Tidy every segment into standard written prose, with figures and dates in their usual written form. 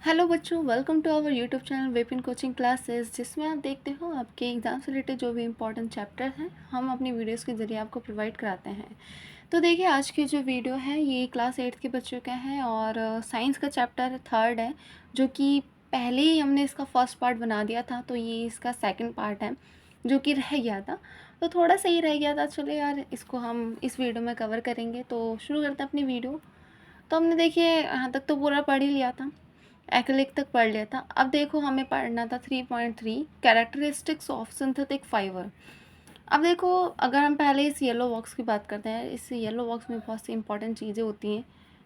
Hello बच्चों, welcome to our YouTube channel Vipin coaching classes, जिसमें आप देखते हो आपके एग्ज़ाम से रिलेटेड जो भी इंपॉर्टेंट चैप्टर हैं हम अपनी वीडियोस के ज़रिए आपको प्रोवाइड कराते हैं। तो देखिए, आज की जो वीडियो है ये क्लास 8 के बच्चों का है और साइंस का चैप्टर 3 है, जो कि पहले ही हमने इसका फर्स्ट पार्ट बना दिया था। तो ये इसका सेकेंड पार्ट है जो कि रह गया था, तो थोड़ा सा ही रह गया था। चलो यार, इसको हम इस वीडियो में कवर करेंगे। तो शुरू करते हैं अपनी वीडियो। तो हमने देखिए यहाँ तक तो पूरा पढ़ ही लिया था, एक्रिलिक तक पढ़ लिया था। अब देखो, हमें पढ़ना था 3.3 कैरेक्टरिस्टिक्स ऑफ सिंथेटिक फाइबर। अब देखो, अगर हम पहले इस येलो बॉक्स की बात करते हैं, इस येलो बॉक्स में बहुत सी इंपॉर्टेंट चीज़ें होती हैं,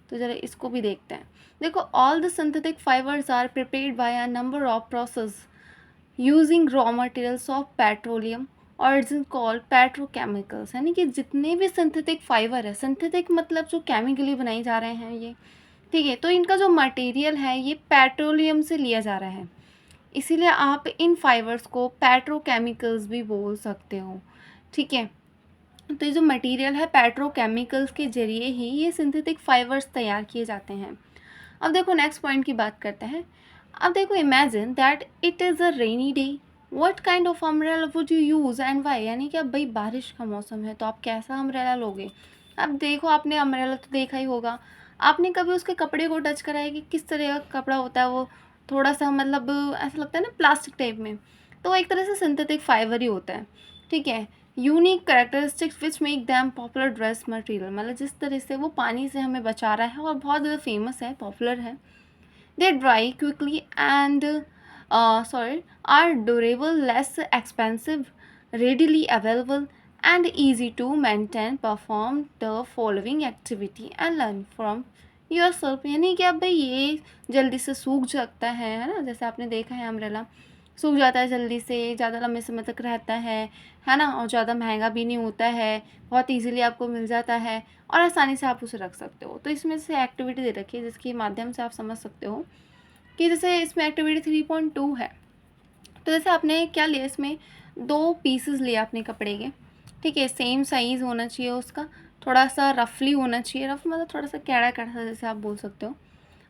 तो ज़रा इसको भी देखते हैं। देखो, all the synthetic fibres are prepared by a number of process using raw materials of petroleum और इट्स कॉल्ड पेट्रोकेमिकल्स। यानी कि जितने भी सिंथेटिक फाइबर है, सिंथेटिक मतलब जो केमिकली बनाए जा रहे हैं ये, ठीक है, तो इनका जो मटेरियल है ये पेट्रोलियम से लिया जा रहा है, इसीलिए आप इन फाइबर्स को पेट्रोकेमिकल्स भी बोल सकते हो। ठीक है, तो ये जो मटेरियल है पेट्रोकेमिकल्स के जरिए ही ये सिंथेटिक फाइबर्स तैयार किए जाते हैं। अब देखो, नेक्स्ट पॉइंट की बात करते हैं। अब देखो, imagine that it is a rainy day, what kind of umbrella would you use and why. यानी कि अब भाई बारिश का मौसम है, तो आप कैसा अम्ब्रेला लोगे। अब देखो, आपने अम्ब्रेला तो देखा ही होगा, आपने कभी उसके कपड़े को टच करा है कि किस तरह का कपड़ा होता है वो, थोड़ा सा मतलब ऐसा लगता है ना प्लास्टिक टाइप में, तो एक तरह से सिंथेटिक फाइबर ही होता है। ठीक है, unique characteristics which make them popular dress material, मतलब जिस तरह से वो पानी से हमें बचा रहा है और बहुत ज़्यादा फेमस है, पॉपुलर है। They dry quickly and are durable, less expensive, readily available and easy to maintain. Perform the following activity and learn from yourself। यानी कि अब भाई ये जल्दी से सूख सकता है ना, जैसे आपने देखा है अम्ब्रेला सूख जाता है जल्दी से, ज़्यादा लंबे समय तक रहता है ना, और ज़्यादा महंगा भी नहीं होता है, बहुत इजीली आपको मिल जाता है और आसानी से आप उसे रख सकते हो। तो इसमें से एक्टिविटी दे रखी है जिसके माध्यम से आप समझ सकते हो कि जैसे इसमें एक्टिविटी 3.2 है। तो जैसे आपने क्या लिया, इसमें 2 पीसेस लिए अपने कपड़े के, ठीक है, सेम साइज़ होना चाहिए उसका, थोड़ा सा रफली होना चाहिए, रफ मतलब थोड़ा सा कैड़ा कैड़ा जैसे आप बोल सकते हो,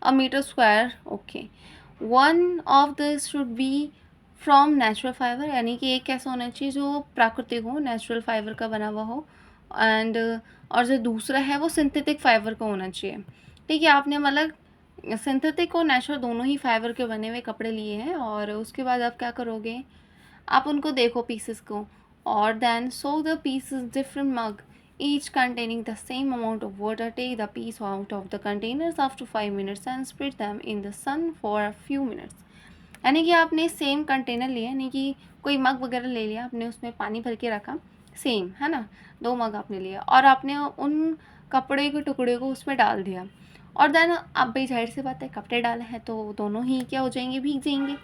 a metre square. Okay, one of this should be from natural fibre, यानी कि एक कैसा होना चाहिए जो प्राकृतिक हो, नेचुरल फाइबर का बना हुआ हो, एंड और जो दूसरा है वो सिंथेटिक फाइबर का होना चाहिए। ठीक है, आपने मतलब सिंथेटिक और नेचुरल दोनों ही फाइबर के बने हुए कपड़े लिए हैं, और उसके बाद आप क्या करोगे, आप उनको देखो पीसेस को, और then so the pieces different mug each containing the same amount of water. Take the piece out of the containers after 5 minutes and spread them in the sun for a few minutes. यानी कि आपने same container लिया, यानी कि कोई मग वगैरह ले लिया, आपने उसमें पानी भर के रखा, सेम है ना, 2 मग आपने लिया और आपने उन कपड़े के टुकड़े को उसमें डाल दिया, और देन अब भाई जाहिर सी बात है कपड़े डाले हैं तो दोनों ही क्या हो जाएंगे, भीग जाएंगे।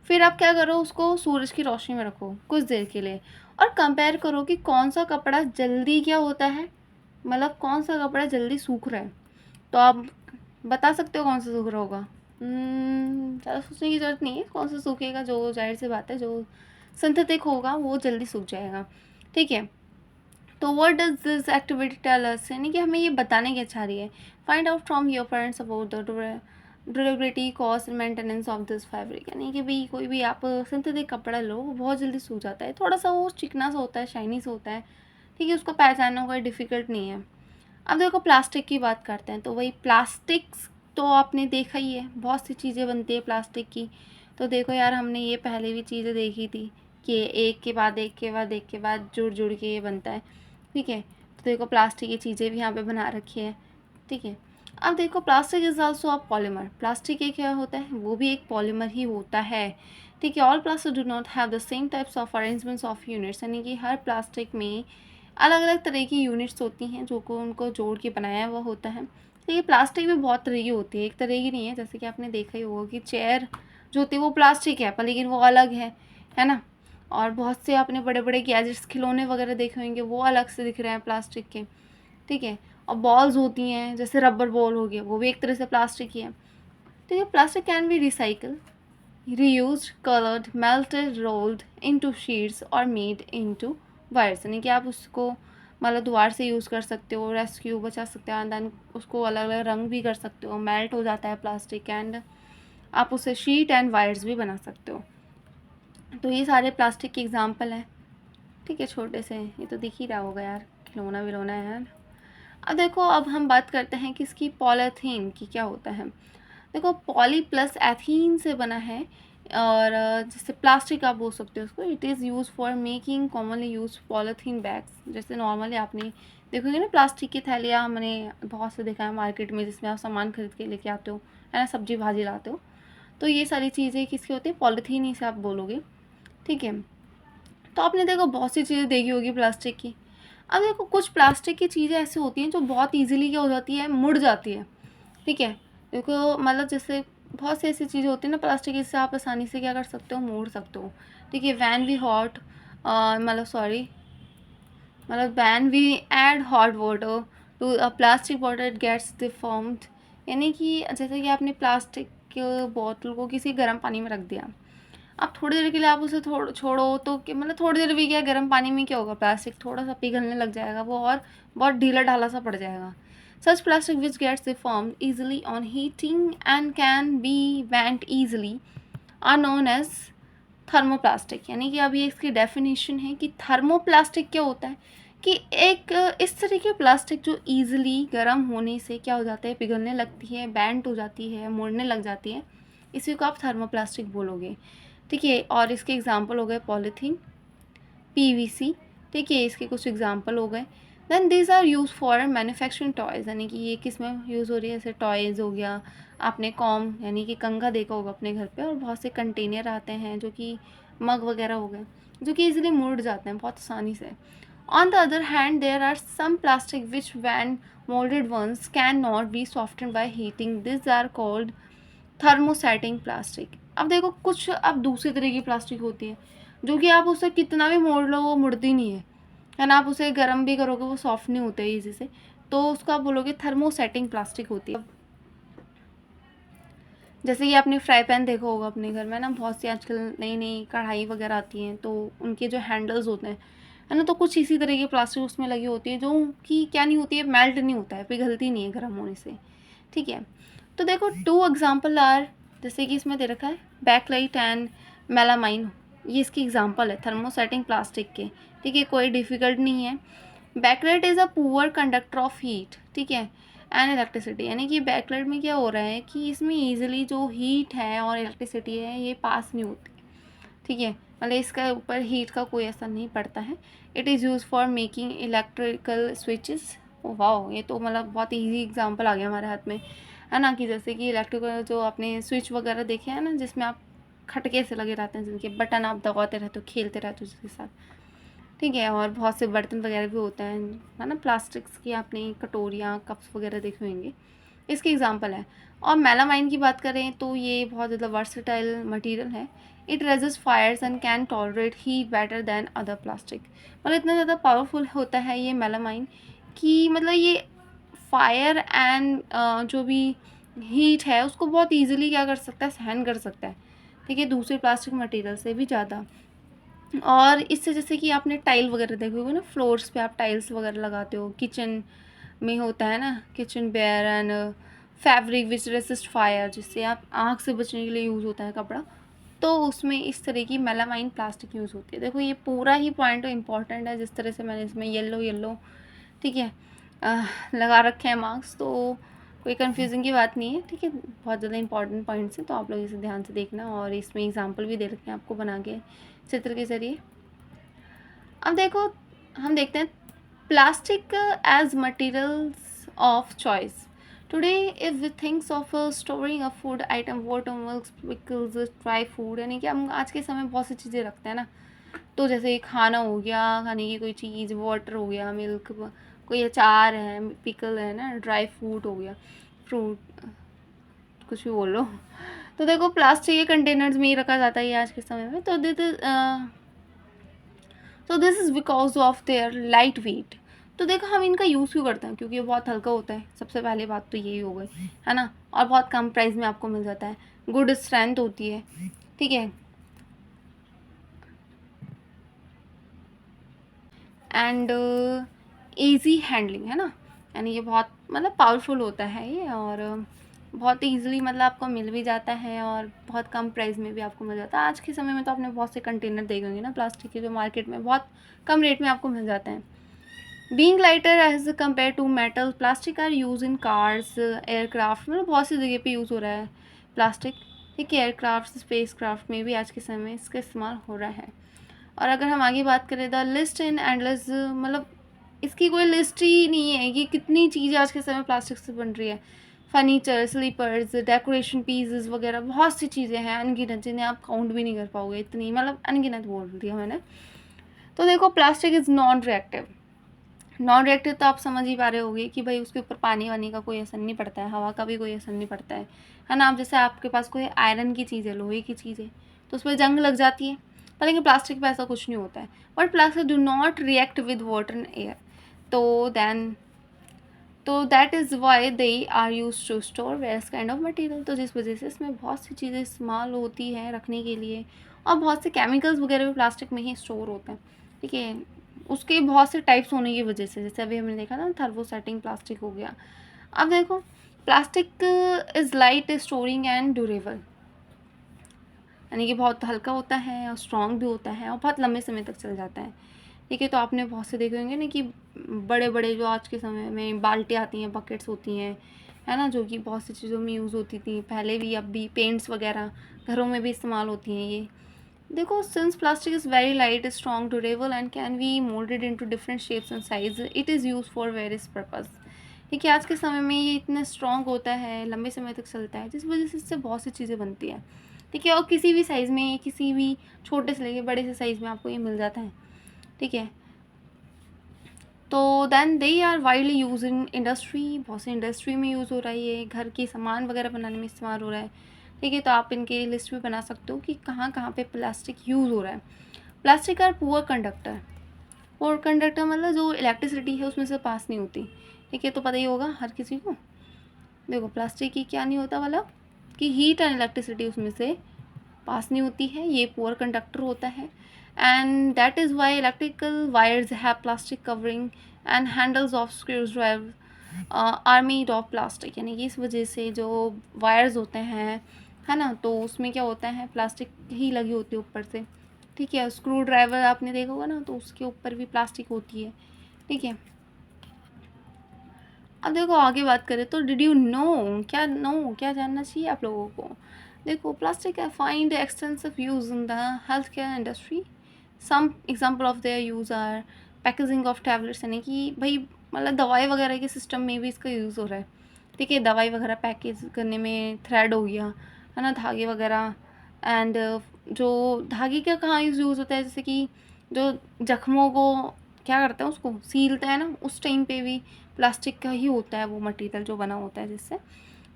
फिर आप क्या करो, उसको सूरज की रोशनी में रखो कुछ देर के लिए और कंपेयर करो कि कौन सा कपड़ा जल्दी क्या होता है, मतलब कौन सा कपड़ा जल्दी सूख रहा है। तो आप बता सकते हो कौन सा सूख रहा होगा। ज़्यादा सोचने की ज़रूरत नहीं है, कौन सा सूखेगा, जो जाहिर सी बात है जो सिंथेटिक होगा वो जल्दी सूख जाएगा। ठीक है, तो what does this activity tell us, यानी कि हमें ये बताने क्या चाह रही है, find out from your parents about the durability cost and maintenance of this fabric. यानी कि भाई कोई भी आप सिंथेटिक कपड़ा लो वो बहुत जल्दी सूख जाता है, थोड़ा सा वो चिकना सा होता है, शाइनी सा होता है, ठीक है, उसको पहचानना कोई डिफ़िकल्ट नहीं है। अब देखो, प्लास्टिक की बात करते हैं, तो वही प्लास्टिक्स तो आपने देखा ही है, बहुत सी चीज़ें बनती है प्लास्टिक की। तो देखो यार, हमने ये पहले भी चीज़ें देखी थी कि एक के बाद एक के बाद एक के बाद जुड़ जुड़ के ये बनता है। ठीक है, तो देखो प्लास्टिक की चीज़ें भी यहाँ पे बना रखी है। ठीक है, अब देखो, plastic is also a polymer. Plastic एक क्या होता है, वो भी एक पॉलीमर ही होता है। ठीक है, all plastic do not have the same types of arrangements of units, यानी कि हर प्लास्टिक में अलग अलग तरह की यूनिट्स होती हैं जो को उनको जोड़ के बनाया हुआ होता है। तो ये प्लास्टिक भी बहुत तरह की होती है, एक तरह की नहीं है। जैसे कि आपने देखा ही होगा कि चेयर जो होती है वो प्लास्टिक है पर लेकिन वो अलग है ना। और बहुत से आपने बड़े बड़े गैजेट्स, खिलौने वगैरह देखे होंगे, वो अलग से दिख रहे हैं प्लास्टिक के। ठीक है, और बॉल्स होती हैं, जैसे रबर बॉल हो गया, वो भी एक तरह से प्लास्टिक ही है। ठीक है, plastic can be recycle, reused, colored, melted, rolled into sheets और made into wires। यानी कि आप उसको मतलब दोबारा से यूज़ कर सकते हो, रेस्क्यू बचा सकते हो, एंड देन उसको अलग अलग रंग भी कर सकते हो, मेल्ट हो जाता है प्लास्टिक। एंड आप उससे शीट एंड वायर्स भी बना सकते हो। तो ये सारे प्लास्टिक के एग्जाम्पल हैं, ठीक है, छोटे से। ये तो दिख ही रहा होगा यार, खिलौना विलौना है यार। अब देखो, अब हम बात करते हैं कि इसकी पॉलीथीन की क्या होता है। देखो, पॉली प्लस एथीन से बना है, और जैसे प्लास्टिक आप बोल सकते हो उसको। It is use for making commonly use polythene bags. जैसे नॉर्मली आपने देखोगे ना प्लास्टिक की थैलियाँ, मैंने बहुत से देखा है मार्केट में, जिसमें आप सामान खरीद के लेके आते हो, है ना, सब्जी भाजी लाते हो। तो ये सारी चीज़ें किसकी होती है, पॉलीथीन ही से आप बोलोगे, ठीक है। तो आपने देखो बहुत सी चीज़ें देखी होगी प्लास्टिक की। अब देखो, कुछ प्लास्टिक की चीज़ें ऐसी होती हैं जो बहुत ईजिली क्या हो जाती है, मुड़ जाती है, ठीक है। देखो, मतलब जैसे बहुत सी ऐसी चीज़ें होती हैं ना प्लास्टिक की, जिससे आप आसानी से क्या कर सकते हो, मोड़ सकते हो, ठीक है। वैन वी हॉट मतलब सॉरी मतलब when we add hot water to a plastic bottle, it gets deformed. यानी कि जैसे कि आपने प्लास्टिक के बॉटल को किसी गर्म पानी में रख दिया, अब थोड़ी देर के लिए आप उसे छोड़ो तो मतलब थोड़ी देर भी क्या, गर्म पानी में क्या होगा, प्लास्टिक थोड़ा सा पिघलने लग जाएगा वो, और बहुत ढीला ढाला सा पड़ जाएगा। Such plastic which gets deformed easily on heating and can be bent easily are known as thermoplastic. यानी कि अभी इसकी डेफिनेशन है कि थर्मोप्लास्टिक क्या होता है, कि एक इस तरह के प्लास्टिक जो ईजिली गर्म होने से क्या हो जाता है, पिघलने लगती है, बैंट हो जाती है, मुड़ने लग जाती है, इसी को आप थर्मोप्लास्टिक बोलोगे, ठीक है। और इसके एग्जांपल हो गए पॉलीथीन, पीवीसी, ठीक है, इसके कुछ एग्जांपल हो गए। Then these are used for manufacturing toys. यानी कि ये किस में यूज़ हो रही है, जैसे टॉयज़ हो गया, आपने कॉम यानी कि कंघा देखा होगा अपने घर पे, और बहुत से कंटेनर आते हैं जो कि मग वगैरह हो गए, जो कि इजीली मुड़ जाते हैं बहुत आसानी से। On the other hand there are some plastic which when moulded once can not be soften by heating, this are called thermosetting plastic. अब देखो, कुछ अब दूसरी तरह की प्लास्टिक होती है जो कि आप उसे कितना भी मोड़ लो वो मुड़ती नहीं है ना, आप उसे गर्म भी करोगे वो सॉफ्ट नहीं होते इजी से, तो उसको आप बोलोगे थर्मोसेटिंग प्लास्टिक होती है। जैसे कि आपने फ्राई पैन देखा होगा अपने घर में ना, बहुत सी आजकल नई नई कढ़ाई वगैरह आती हैं, तो उनके जो हैंडल्स होते हैं, है ना, तो कुछ इसी तरह की प्लास्टिक उसमें लगी होती है, जो कि क्या नहीं होती है, मेल्ट नहीं होता है, पिघलती नहीं है गर्म होने से, ठीक है। तो देखो, टू एग्जाम्पल आर, जैसे कि इसमें दे रखा है बैकलाइट एंड मेलामाइन, ये इसकी एग्जाम्पल है थर्मोसेटिंग प्लास्टिक के, ठीक है, कोई डिफ़िकल्ट नहीं है। Bakelite is a poor conductor of heat, ठीक है, एंड इलेक्ट्रिसिटी। यानी कि बैकलाइट में क्या हो रहा है कि इसमें ईजिली जो हीट है और इलेक्ट्रिसिटी है ये पास नहीं होती, ठीक है, मतलब इसका ऊपर हीट का कोई असर नहीं पड़ता है। It is use for making electrical switches. वाह, ये तो मतलब बहुत इजी एग्जांपल आ गया हमारे हाथ में, है ना, कि जैसे कि इलेक्ट्रिकल जो आपने स्विच वगैरह देखे हैं ना, जिसमें आप खटके से लगे रहते हैं, जिनके बटन आप दबाते रहते हो, खेलते रहते हो जिसके साथ, ठीक है। और बहुत से बर्तन वगैरह भी होते हैं, है ना, प्लास्टिक्स की, आपने कटोरियाँ कप्स वगैरह देखे होंगे, इसके एग्जांपल है। और मेलामाइन की बात करें तो ये बहुत ज़्यादा वर्सेटाइल मटेरियल है। It resist Fyers and can tolerate heat better than other plastic. मतलब इतना ज़्यादा पावरफुल होता है ये मेलामाइन कि मतलब ये फायर एंड जो भी हीट है उसको बहुत ईजिली क्या कर सकता है, सहन कर सकता है, ठीक है, दूसरे प्लास्टिक मटेरियल से भी ज़्यादा। और इससे जैसे कि आपने टाइल वगैरह देखे होंगे ना, फ्लोर्स पे आप टाइल्स वगैरह लगाते हो, किचन में होता है ना, kitchenware and fabric which resist fire, जिससे आप आग से बचने के लिए यूज़ होता है कपड़ा, तो उसमें इस तरह की मेलामाइन प्लास्टिक यूज़ होती है। देखो, ये पूरा ही पॉइंट इंपॉर्टेंट है, जिस तरह से मैंने इसमें येलो येलो, ठीक है, लगा रखे हैं मार्क्स, तो कोई कंफ्यूजिंग की बात नहीं है, ठीक है, बहुत ज़्यादा इंपॉर्टेंट पॉइंट्स हैं, तो आप लोग इसे ध्यान से देखना। और इसमें एग्जांपल भी दे रखे हैं आपको बना के चित्र के ज़रिए। अब देखो, हम देखते हैं plastic as materials of choice. Today if we thinks of storing a food item, water, milk, pickles, dry food, यानी कि हम आज के समय में बहुत सी चीज़ें रखते हैं ना, तो जैसे खाना हो गया, खाने की कोई चीज़, वाटर हो गया, मिल्क, कोई अचार है, पिकल है ना, ड्राई फ्रूट हो गया, फ्रूट, कुछ भी बोल लो। तो देखो, प्लास्टिक के कंटेनर्स में ही रखा जाता है आज के समय में। तो this is because of their light weight. तो देखो, हम इनका यूज़ क्यों करते हैं, क्योंकि ये बहुत हल्का होता है, सबसे पहले बात तो यही हो गई, है ना, और बहुत कम प्राइस में आपको मिल जाता है, गुड स्ट्रेंथ होती है, ठीक है, एंड ईजी हैंडलिंग, है ना, यानी ये बहुत मतलब पावरफुल होता है ये, और बहुत ईज़िली मतलब आपको मिल भी जाता है और बहुत कम प्राइस में भी आपको मिल जाता है। आज के समय में तो आपने बहुत से कंटेनर देखे होंगे ना प्लास्टिक के, जो मार्केट में बहुत कम रेट में आपको मिल जाते हैं। Being lighter as compare to metal, plastic are use in cars, aircraft, मतलब बहुत सी जगह पे यूज़ हो रहा है प्लास्टिक। ठीक है, एयरक्राफ्ट, स्पेस क्राफ्ट में भी आज के समय में इसका इस्तेमाल हो रहा है। और अगर हम आगे बात करें द लिस्ट इन एंडलेस, मतलब इसकी कोई लिस्ट ही नहीं है कि कितनी चीज़ें आज के समय में प्लास्टिक से बन रही है। फर्नीचर, स्लीपर्स, डेकोरेशन पीसेस वगैरह बहुत सी चीज़ें हैं अनगिनत, जिन्हें आप काउंट भी नहीं कर पाओगे, इतनी मतलब अनगिनत बोल दिया मैंने। तो देखो, plastic is non reactive. Non reactive तो आप समझ ही पा रहे होगे कि भाई उसके ऊपर पानी वानी का कोई असर नहीं पड़ता है, हवा का भी कोई असर नहीं पड़ता है ना। अब जैसे आपके पास कोई आयरन की चीज़ है, लोहे की चीज़ है, तो उस पर जंग लग जाती है, पर लेकिन प्लास्टिक पे ऐसा कुछ नहीं होता है। But plastic do not react with water and air, तो that is why they are use to store various kind of material. तो जिस वजह से इसमें बहुत सी चीज़ें इस्तेमाल होती हैं रखने के लिए, और बहुत से केमिकल्स वगैरह भी प्लास्टिक में ही स्टोर होते हैं। ठीक है, उसके बहुत से टाइप्स होने की वजह से, जैसे अभी हमने देखा ना थर्मोसेटिंग प्लास्टिक हो गया। अब देखो, plastic is light, storing and durable, यानी कि बहुत हल्का होता है और स्ट्रॉन्ग भी होता है और बहुत लंबे समय तक चल जाता है। ठीक है, तो आपने बहुत से देखे होंगे ना कि बड़े बड़े जो आज के समय में बाल्टी आती हैं, बकेट्स होती हैं, है ना, जो कि बहुत सी चीज़ों में यूज़ होती थी पहले भी, अब भी पेंट्स वगैरह घरों में भी इस्तेमाल होती हैं ये। देखो, since plastic is very light, strong, durable and can be moulded into different shapes and size, it is use for various purpose. ठीक है, आज के समय में ये इतना स्ट्रॉन्ग होता है, लंबे समय तक चलता है, जिस वजह से इससे बहुत सी चीज़ें बनती हैं। ठीक है, और किसी भी साइज़ में, किसी भी छोटे से लेके बड़े से साइज़ में आपको ये मिल जाता है। ठीक है, तो then they are widely use in industry, बहुत सी इंडस्ट्री में यूज़ हो रहा है ये, घर की सामान वगैरह बनाने में इस्तेमाल हो रहा है। ठीक है, तो आप इनके लिस्ट भी बना सकते हो कि कहाँ कहाँ पे प्लास्टिक यूज़ हो रहा है। Plastic are poor conductor, poor conductor मतलब जो इलेक्ट्रिसिटी है उसमें से पास नहीं होती। ठीक है, तो पता ही होगा हर किसी को। देखो, प्लास्टिक की क्या नहीं होता, मतलब कि हीट एंड इलेक्ट्रिसिटी उसमें से पास नहीं होती है, ये पुअर कंडक्टर होता है। And that is why electrical wires have plastic covering and handles of screws drive are made of plastic, यानी कि इस वजह से जो वायर्स होते हैं, है ना, तो उसमें क्या होता है, प्लास्टिक ही लगी होती है ऊपर से। ठीक है, स्क्रू ड्राइवर आपने देखा होगा ना, तो उसके ऊपर भी प्लास्टिक होती है। ठीक है, अब देखो आगे बात करें तो डिड यू नो क्या जानना चाहिए आप लोगों को। देखो, plastic find extensive use in the health care industry. Some example of their use are packaging of tablets, यानी कि भाई मतलब दवाई वगैरह के सिस्टम में भी इसका यूज़ हो रहा है। ठीक है, दवाई वगैरह पैकेज करने में थ्रेड हो गया, है ना, धागे वगैरह। एंड जो धागे का कहाँ यूज़ होता है, जैसे कि जो जख्मों को क्या करते हैं, उसको सीलते हैं ना, उस टाइम पे भी प्लास्टिक का ही होता है वो मटेरियल जो बना होता है जिससे।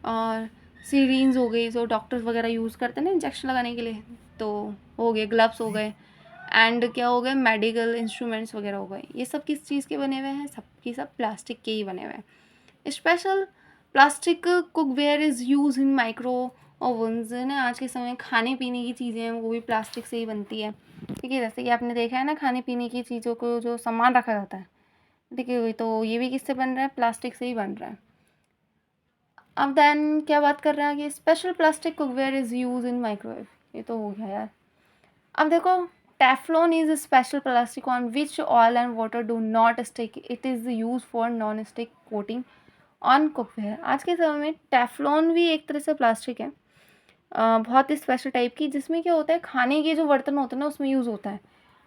और सीरीन्स हो गई जो डॉक्टर्स वगैरह यूज़ करते हैं ना इंजेक्शन लगाने के लिए, तो हो गए ग्लव्स हो गए, एंड क्या हो गए, मेडिकल इंस्ट्रूमेंट्स वगैरह हो गए, ये सब किस चीज़ के बने हुए हैं, सब की सब प्लास्टिक के ही बने हुए हैं। Special plastic cookware is use in micro ओवन्स, ना आज के समय खाने पीने की चीज़ें हैं वो भी प्लास्टिक से ही बनती है। ठीक है, जैसे कि आपने देखा है ना, खाने पीने की चीज़ों को जो सामान रखा जाता है, ठीक है, तो ये भी किससे बन रहा है, प्लास्टिक से ही बन रहा है। अब देन क्या बात कर रहे हैं आगे, special plastic cookware is use in microwave, ये तो हो गया यार। अब देखो, Teflon is a special plastic on which oil and water do not stick, it is use for non stick coating on cookware. आज के समय में टेफ्लॉन भी एक तरह से प्लास्टिक है, बहुत ही स्पेशल टाइप की, जिसमें क्या होता है, खाने के जो बर्तन होते हैं ना उसमें यूज़ होता है,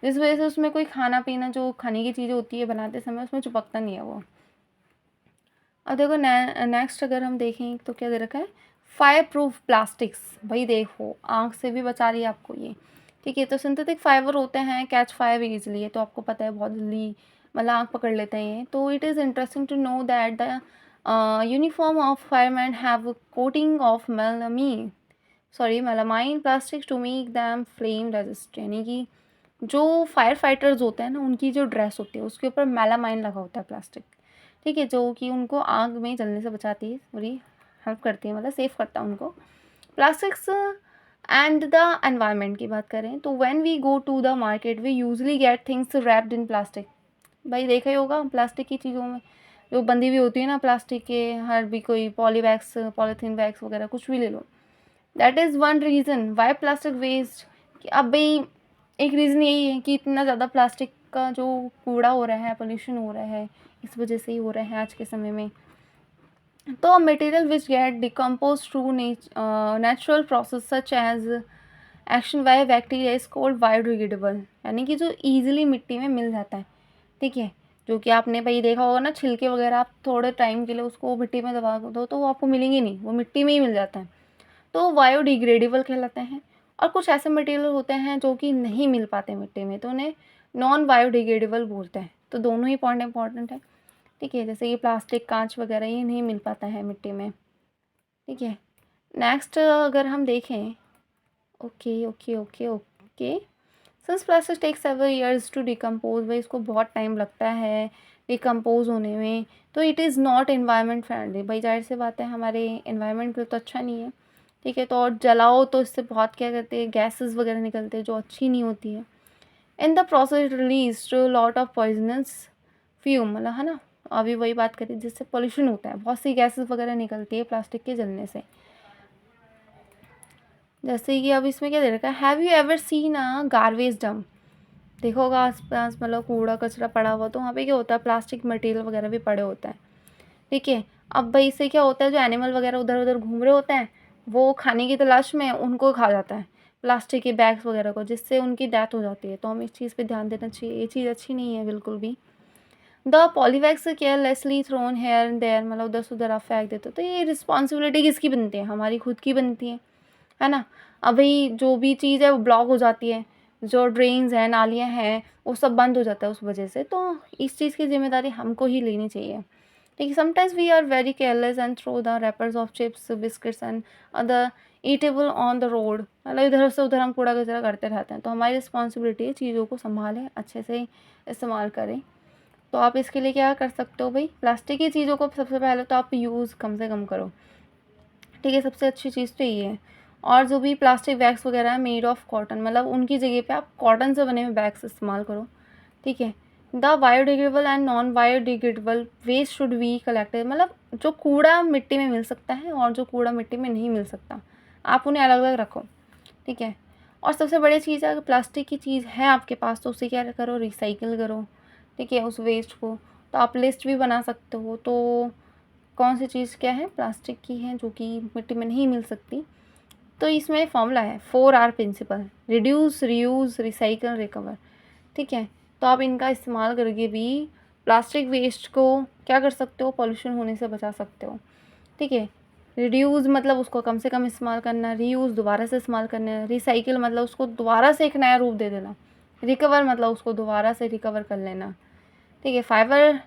जिस वजह से उसमें कोई खाना पीना जो खाने की चीज़ें होती है बनाते समय उसमें चिपकता नहीं है वो। अब देखो, नेक्स्ट अगर हम देखें तो क्या दे रखा है, फायर प्रूफ प्लास्टिक्स। भाई देखो, आँख से भी बचा रही है आपको ये। ठीक है, तो सिंथेटिक फाइबर होते हैं, कैच फायर इजीली, ये तो आपको पता है, बहुत जल्दी मतलब आँख पकड़ लेते हैं ये। तो it is interesting to know that the uniform of fireman have coating of melamine plastic to make them flame resist, यानी कि जो फायर फाइटर्स होते हैं ना, उनकी जो ड्रेस होती है उसके ऊपर मेलामाइन लगा होता है प्लास्टिक। ठीक है, जो कि उनको आग में जलने से बचाती है, पूरी हेल्प करती है, मतलब सेफ करता है उनको। प्लास्टिक्स एंड द एनवायरनमेंट की बात करें तो when we go to the market we usually get things wrapped in plastic. भाई देखा ही होगा प्लास्टिक की चीज़ों में जो बंधी हुई होती है ना प्लास्टिक के, हर भी कोई पॉली बैग्स, पॉलीथीन बैग्स वगैरह कुछ भी ले लो, that is one reason why plastic waste. कि अब भाई एक रीज़न यही है कि इतना ज़्यादा प्लास्टिक का जो कूड़ा हो रहा है, पोल्यूशन हो रहा है, इस वजह से ही हो रहा है आज के समय में। तो material which get decompose through natural process such as action by bacteria is called biodegradable, यानी कि जो ईजिली मिट्टी में मिल जाता है, ठीक है। जो कि आपने भाई देखा होगा ना, छिलके वगैरह आप थोड़े टाइम के लिए उसको मिट्टी में दबा दो तो वो आपको मिलेंगे नहीं, वो मिट्टी में ही मिल जाता है, तो बायोडिग्रेडेबल कहलाते हैं। और कुछ ऐसे मटेरियल होते हैं जो कि नहीं मिल पाते मिट्टी में, तो उन्हें नॉन बायोडिग्रेडेबल बोलते हैं। तो दोनों ही पॉइंट इंपॉर्टेंट है, ठीक है। जैसे ये प्लास्टिक, कांच वगैरह ये नहीं मिल पाता है मिट्टी में, ठीक है। नेक्स्ट अगर हम देखें, okay okay okay okay, since plastic take several years to decompose, भाई इसको बहुत टाइम लगता है डिकम्पोज होने में, तो it is not environment friendly. भाई जाहिर सी बात है, हमारे एनवायरनमेंट के लिए तो अच्छा नहीं है, ठीक है। तो और जलाओ तो इससे बहुत क्या कहते हैं, गैसेस वगैरह निकलते हैं जो अच्छी नहीं होती है। In the process release lot of poisonous fume, मतलब है ना, अभी वही बात करें जिससे पोल्यूशन होता है, बहुत सी गैसेस वगैरह निकलती है प्लास्टिक के जलने से। जैसे कि अब इसमें क्या दे रखा है, have you ever seen a garbage dump, देखो होगा आस पास मतलब कूड़ा कचरा पड़ा हुआ, तो वहाँ पे क्या होता है, प्लास्टिक मटेरियल वगैरह भी पड़े होता है, ठीक है। अब भाई इससे क्या होता है, जो एनिमल वगैरह उधर उधर घूम रहे होते हैं, वो खाने की तलाश में उनको खा जाता है प्लास्टिक के बैग्स वगैरह को, जिससे उनकी डेथ हो जाती है। तो हमें इस चीज़ पे ध्यान देना चाहिए, ये चीज़ अच्छी नहीं है बिल्कुल भी। The polybags carelessly thrown here and there, मतलब उधर से उधर आप फेंक देते हो, तो ये रिस्पॉन्सिबिलिटी किसकी बनती है, हमारी खुद की बनती है ना। अब भाई जो भी चीज़ है वो ब्लॉक हो जाती है, जो ड्रेन्स हैं, नालियाँ हैं, वो सब बंद हो जाता है उस वजह से, तो इस चीज़ की ज़िम्मेदारी हमको ही लेनी चाहिए, ठीक है। Sometimes we are very careless and throw the wrappers of chips, biscuits and other eatable on the road, मतलब इधर से उधर हम कूड़ा कचरा करते रहते हैं। तो हमारी रिस्पॉन्सिबिलिटी है चीज़ों को संभालें, अच्छे से इस्तेमाल करें। तो आप इसके लिए क्या कर सकते हो भाई, प्लास्टिक की चीज़ों को सबसे पहले तो आप यूज़ कम से कम करो, ठीक है। सबसे अच्छी चीज़ तो ये है। और जो भी प्लास्टिक बैग्स वगैरह है मेड ऑफ कॉटन, मतलब उनकी जगह पे आप कॉटन से बने हुए बैग्स इस्तेमाल करो, ठीक है। The biodegradable and non biodegradable waste should be collected, मतलब जो कूड़ा मिट्टी में मिल सकता है और जो कूड़ा मिट्टी में नहीं मिल सकता, आप उन्हें अलग अलग रखो, ठीक है। और सबसे बड़ी चीज़ है, अगर प्लास्टिक की चीज़ है आपके पास तो उसे क्या करो, रिसाइकिल करो, ठीक है, उस वेस्ट को। तो आप लिस्ट भी बना सकते हो, तो कौन सी चीज़ क्या है, प्लास्टिक की है जो कि मिट्टी में नहीं मिल सकती। तो इसमें फॉर्मूला है 4R principle, reduce, reuse, recycle, recover, ठीक है। तो आप इनका इस्तेमाल करके भी प्लास्टिक वेस्ट को क्या कर सकते हो, पॉल्यूशन होने से बचा सकते हो, ठीक है। रिड्यूस मतलब उसको कम से कम इस्तेमाल करना, रीयूज़ दोबारा से इस्तेमाल करना, रिसाइकिल मतलब उसको दोबारा से एक नया रूप दे देना, रिकवर मतलब उसको दोबारा से रिकवर कर लेना, ठीक है। Fibre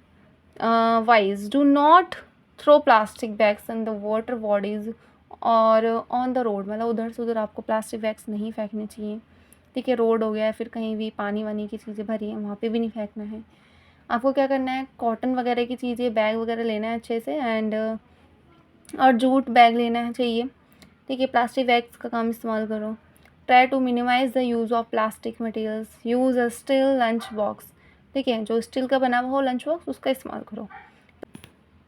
wise, do not throw plastic bags in the water bodies और ऑन द रोड, मतलब उधर से उधर आपको प्लास्टिक बैग्स नहीं फेंकने चाहिए, ठीक है। रोड हो गया, फिर कहीं भी पानी वानी की चीज़ें भरी हैं वहाँ पे भी नहीं फेंकना है। आपको क्या करना है, कॉटन वगैरह की चीज़ें, बैग वगैरह लेना है अच्छे से, एंड और जूट बैग लेना चाहिए, ठीक है। प्लास्टिक बैग्स का कम इस्तेमाल करो। Try to minimise the use of plastic materials, use a steel lunch box, ठीक है। जो स्टील का बना हुआ हो लंच बॉक्स उसका इस्तेमाल करो।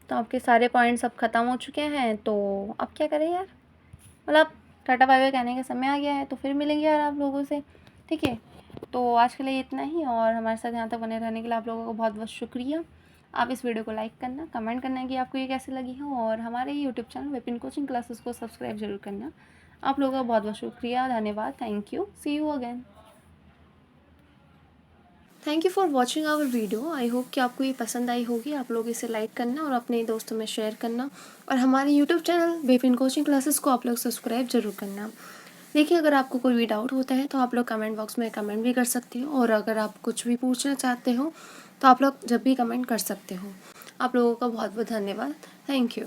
तो आपके सारे पॉइंट्स अब ख़त्म हो चुके हैं, तो अब क्या करें यार, मतलब टाटा बाय बाय कहने का समय आ गया है, तो फिर मिलेंगे यार आप लोगों से, ठीक है। तो आज के लिए इतना ही, और हमारे साथ यहाँ तक बने रहने के लिए आप लोगों को बहुत बहुत शुक्रिया। आप इस वीडियो को लाइक करना, कमेंट करना कि आपको ये कैसी लगी हो, और हमारे YouTube channel Vipin coaching classes को सब्सक्राइब जरूर करना। आप लोगों का बहुत बहुत शुक्रिया, धन्यवाद, thank you, see you again. Thank you for watching our video. I hope कि आपको ये पसंद आई होगी। आप लोग इसे लाइक करना और अपने दोस्तों में शेयर करना, और हमारे YouTube channel Vipin coaching classes को आप लोग सब्सक्राइब जरूर करना। देखिए, अगर आपको कोई भी डाउट होता है तो आप लोग कमेंट बॉक्स में कमेंट भी कर सकते हो, और अगर आप कुछ भी पूछना चाहते हो तो आप लोग जब भी कमेंट कर सकते हो। आप लोगों का बहुत बहुत धन्यवाद, थैंक यू।